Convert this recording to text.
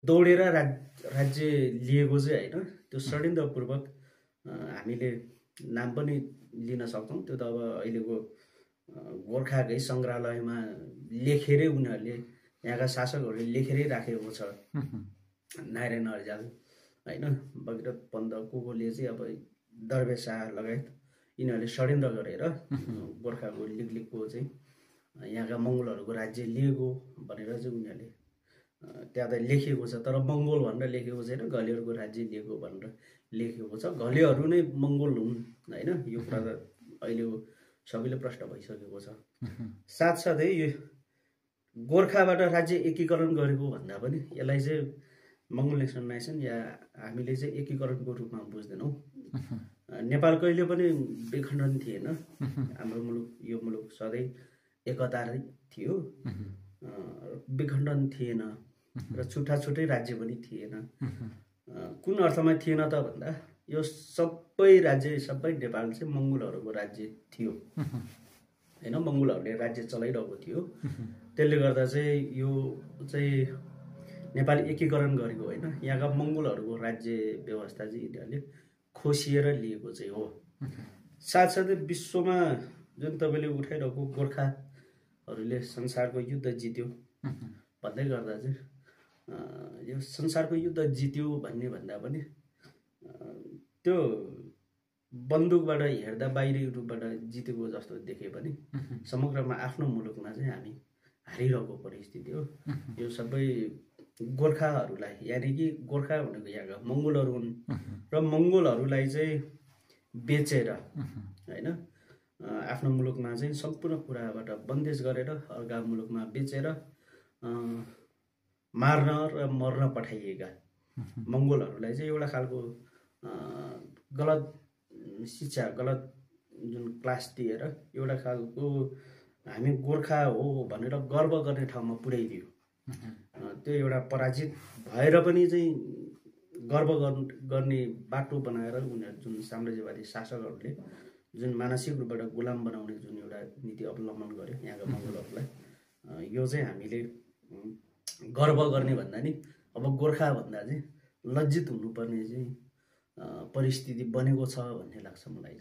दौडेर राज्य लिएको चाहिँ होइन, त्यो षड्यन्त्रपूर्वक हामीले नाम पनि लिन सक्छौँ। त्यो त अब अहिलेको गोर्खाकै सङ्ग्रहालयमा लेखेरै उनीहरूले, यहाँका शासकहरूले लेखेरै राखेको छ। नारायण अर्याल होइन, भगीरथ पन्त कोले चाहिँ अब दरवेश शाह लगायत यिनीहरूले षड्यन्त्र गरेर गोर्खाको लिगलिगको चाहिँ यहाँका मङ्गोलहरूको राज्य लिएको भनेर चाहिँ उनीहरूले त्यहाँ त लेखिएको छ। तर मङ्गोल भनेर लेखेको छैन, घलेहरूको राज्य लिएको भनेर लेखेको छ। घलेहरू नै मङ्गोल हुन् होइन, यो कुरा त अहिले सबैले प्रश्न भइसकेको छ। साथसाथै यो गोर्खाबाट राज्य एकीकरण गरेको भन्दा पनि यसलाई चाहिँ मङ्गोल नेसनलाइजेसन या हामीले चाहिँ एकीकरणको रूपमा बुझ्दैनौँ। नेपाल कहिले पनि विखण्डन थिएन। हाम्रो मुलुक, यो मुलुक सधैँ एकता थियो, विखण्डन थिएन र छुट्टा छुट्टै राज्य पनि थिएन। कुन अर्थमा थिएन त भन्दा यो सबै राज्य, सबै नेपाल चाहिँ मङ्गोलहरूको राज्य थियो होइन, मङ्गोलहरूले राज्य चलाइरहेको थियो। त्यसले गर्दा चाहिँ यो चाहिँ नेपाल एकीकरण गरेको होइन, यहाँका मङ्गोलहरूको राज्य व्यवस्था चाहिँ यिनीहरूले खोसिएर लिएको चाहिँ हो। साथसाथै विश्वमा जुन तपाईँले उठाइरहेको गोर्खाहरूले संसारको युद्ध जित्यो भन्दै गर्दा चाहिँ यो संसारको युद्ध जित्यो भन्ने भन्दा पनि त्यो बन्दुकबाट हेर्दा बाहिरी रूपबाट जितेको जस्तो देखे पनि समग्रमा आफ्नो मुलुकमा चाहिँ हामी हारिरहेको परिस्थिति हो। यो सबै गोर्खाहरूलाई, यानि कि गोर्खा भनेको यहाँका मङ्गोलहरू हुन् र मङ्गोलहरूलाई चाहिँ बेचेर होइन, आफ्नो मुलुकमा चाहिँ सम्पूर्ण कुराबाट बन्देज गरेर अर्का मुलुकमा बेचेर मार्न र मर्न पठाइएका मङ्गोलहरूलाई चाहिँ एउटा खालको गलत शिक्षा, गलत जुन क्लास दिएर एउटा खालको हामी गोर्खा हो भनेर गर्व गर्ने ठाउँमा पुर्याइदियो। त्यो एउटा पराजित भएर पनि चाहिँ गर्व गर्ने बाटो बनाएर उनीहरू जुन साम्राज्यवादी शासकहरूले जुन मानसिक रूपबाट गुलाम बनाउने जुन एउटा नीति अवलम्बन गर्यो यहाँका मङ्गोलहरूलाई, यो चाहिँ हामीले गर्व गर्ने भन्दा नि अब गोर्खा भन्दा चाहिँ लज्जित हुनुपर्ने चाहिँ परिस्थिति बनेको छ भन्ने लाग्छ मलाई।